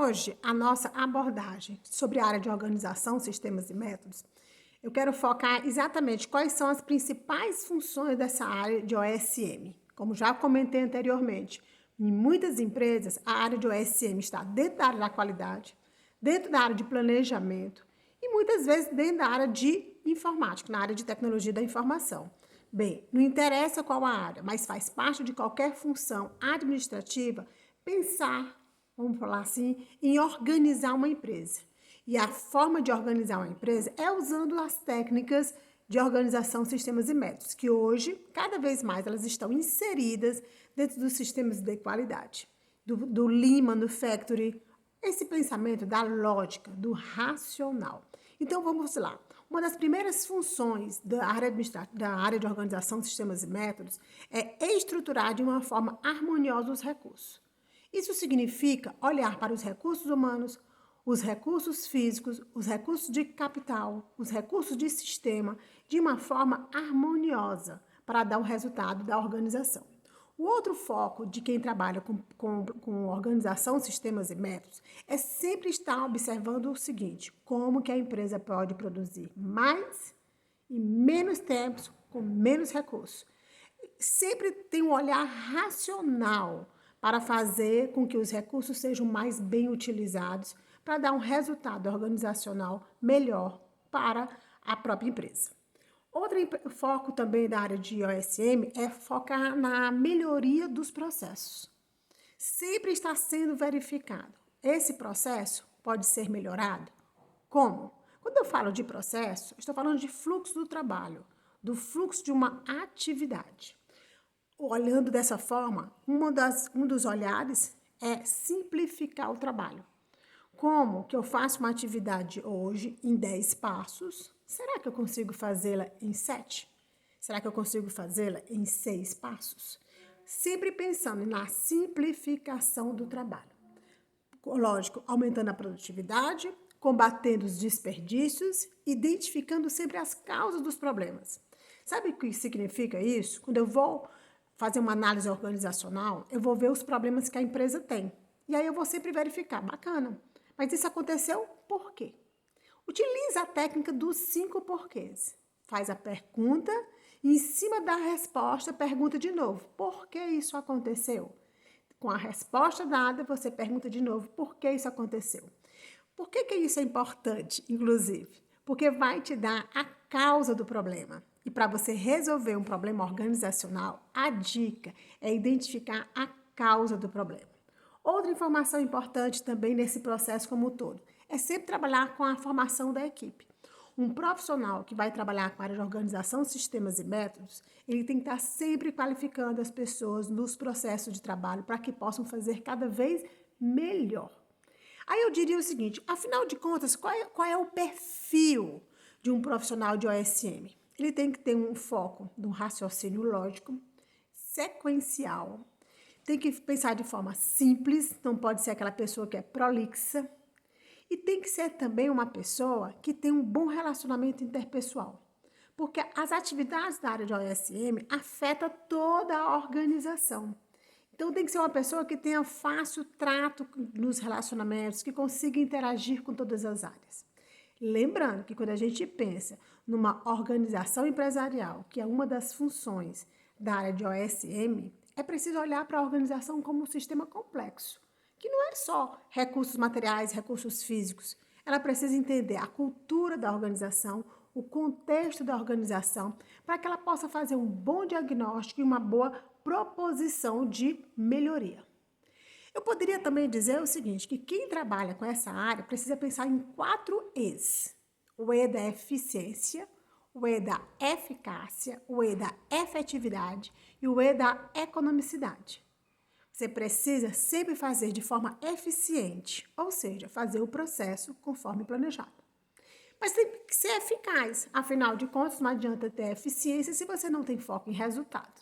hoje, a nossa abordagem sobre a área de organização, sistemas e métodos, eu quero focar exatamente quais são as principais funções dessa área de OSM. Como já comentei anteriormente, em muitas empresas, a área de OSM está dentro da área da qualidade, dentro da área de planejamento e muitas vezes dentro da área de informática, na área de tecnologia da informação. Bem, não interessa qual a área, mas faz parte de qualquer função administrativa pensar, vamos falar assim, em organizar uma empresa. E a forma de organizar uma empresa é usando as técnicas de organização, sistemas e métodos, que hoje, cada vez mais, elas estão inseridas dentro dos sistemas de qualidade, do Lean Manufacturing, esse pensamento da lógica, do racional. Então, vamos lá. Uma das primeiras funções da área de organização, sistemas e métodos é estruturar de uma forma harmoniosa os recursos. Isso significa olhar para os recursos humanos, os recursos físicos, os recursos de capital, os recursos de sistema, de uma forma harmoniosa para dar o resultado da organização. O outro foco de quem trabalha com organização, sistemas e métodos é sempre estar observando o seguinte: como que a empresa pode produzir mais em menos tempo, com menos recursos. Sempre tem um olhar racional para fazer com que os recursos sejam mais bem utilizados para dar um resultado organizacional melhor para a própria empresa. Outro foco também da área de OSM é focar na melhoria dos processos. Sempre está sendo verificado. Esse processo pode ser melhorado? Como? Quando eu falo de processo, estou falando de fluxo do trabalho, do fluxo de uma atividade. Olhando dessa forma, um dos olhares é simplificar o trabalho. Como que eu faço uma atividade hoje em 10 passos? Será que eu consigo fazê-la em 7? Será que eu consigo fazê-la em 6 passos? Sempre pensando na simplificação do trabalho. Lógico, aumentando a produtividade, combatendo os desperdícios, identificando sempre as causas dos problemas. Sabe o que significa isso? Quando eu vou fazer uma análise organizacional, eu vou ver os problemas que a empresa tem. E aí eu vou sempre verificar, bacana, mas isso aconteceu por quê? Utiliza a técnica dos 5 porquês. Faz a pergunta e, em cima da resposta, pergunta de novo. Por que isso aconteceu? Com a resposta dada, você pergunta de novo por que isso aconteceu. Por que isso é importante, inclusive? Porque vai te dar a causa do problema. E para você resolver um problema organizacional, a dica é identificar a causa do problema. Outra informação importante também nesse processo como um todo é sempre trabalhar com a formação da equipe. Um profissional que vai trabalhar com a área de organização, sistemas e métodos, ele tem que estar sempre qualificando as pessoas nos processos de trabalho para que possam fazer cada vez melhor. Aí eu diria o seguinte, afinal de contas, qual é o perfil de um profissional de OSM? Ele tem que ter um foco no raciocínio lógico, sequencial, tem que pensar de forma simples, não pode ser aquela pessoa que é prolixa. E tem que ser também uma pessoa que tem um bom relacionamento interpessoal. Porque as atividades da área de OSM afetam toda a organização. Então tem que ser uma pessoa que tenha fácil trato nos relacionamentos, que consiga interagir com todas as áreas. Lembrando que quando a gente pensa numa organização empresarial, que é uma das funções da área de OSM, é preciso olhar para a organização como um sistema complexo, que não é só recursos materiais, recursos físicos. Ela precisa entender a cultura da organização, o contexto da organização, para que ela possa fazer um bom diagnóstico e uma boa proposição de melhoria. Eu poderia também dizer o seguinte, que quem trabalha com essa área precisa pensar em 4 E's. O E da eficiência, o E da eficácia, o E da efetividade e o E da economicidade. Você precisa sempre fazer de forma eficiente, ou seja, fazer o processo conforme planejado. Mas tem que ser eficaz, afinal de contas, não adianta ter eficiência se você não tem foco em resultado.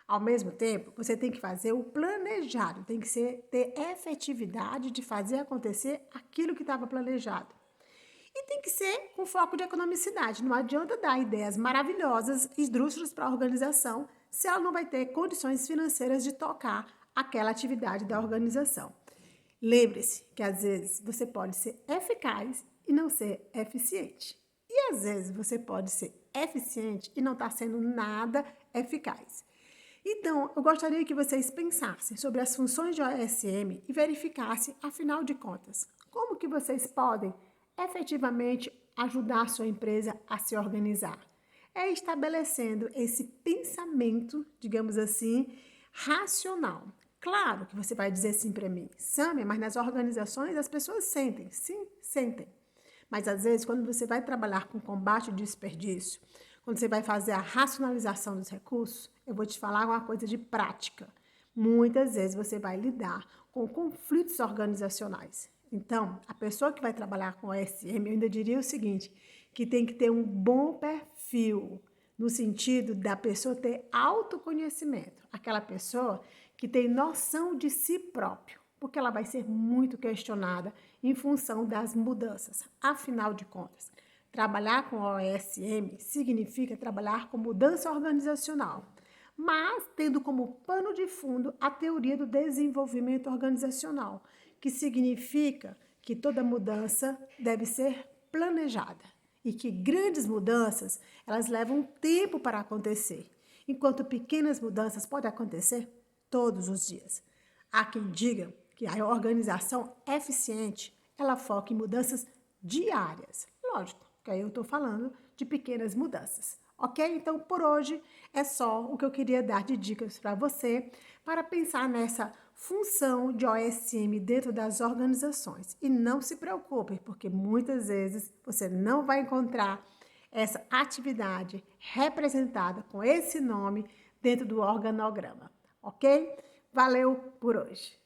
Ao mesmo tempo, você tem que fazer o planejado, tem que ter efetividade de fazer acontecer aquilo que estava planejado. E tem que ser com foco de economicidade. Não adianta dar ideias maravilhosas, esdrúxulas para a organização, se ela não vai ter condições financeiras de tocar aquela atividade da organização. Lembre-se que às vezes você pode ser eficaz e não ser eficiente. E às vezes você pode ser eficiente e não estar sendo nada eficaz. Então, eu gostaria que vocês pensassem sobre as funções de OSM e verificassem, afinal de contas, como que vocês podem efetivamente ajudar a sua empresa a se organizar. É estabelecendo esse pensamento, digamos assim, racional. Claro que você vai dizer assim para mim, Sâmia, mas nas organizações as pessoas sentem. Sim, sentem. Mas às vezes, quando você vai trabalhar com combate ao desperdício, quando você vai fazer a racionalização dos recursos, eu vou te falar uma coisa de prática. Muitas vezes você vai lidar com conflitos organizacionais. Então, a pessoa que vai trabalhar com OSM, eu ainda diria o seguinte, que tem que ter um bom perfil, no sentido da pessoa ter autoconhecimento. Aquela pessoa que tem noção de si próprio, porque ela vai ser muito questionada em função das mudanças. Afinal de contas, trabalhar com OSM significa trabalhar com mudança organizacional, mas tendo como pano de fundo a teoria do desenvolvimento organizacional, que significa que toda mudança deve ser planejada e que grandes mudanças, elas levam tempo para acontecer, enquanto pequenas mudanças podem acontecer todos os dias. Há quem diga que a organização eficiente, ela foca em mudanças diárias. Lógico, que aí eu estou falando de pequenas mudanças. Ok? Então, por hoje é só o que eu queria dar de dicas para você para pensar nessa função de OSM dentro das organizações. E não se preocupe, porque muitas vezes você não vai encontrar essa atividade representada com esse nome dentro do organograma. Ok? Valeu por hoje!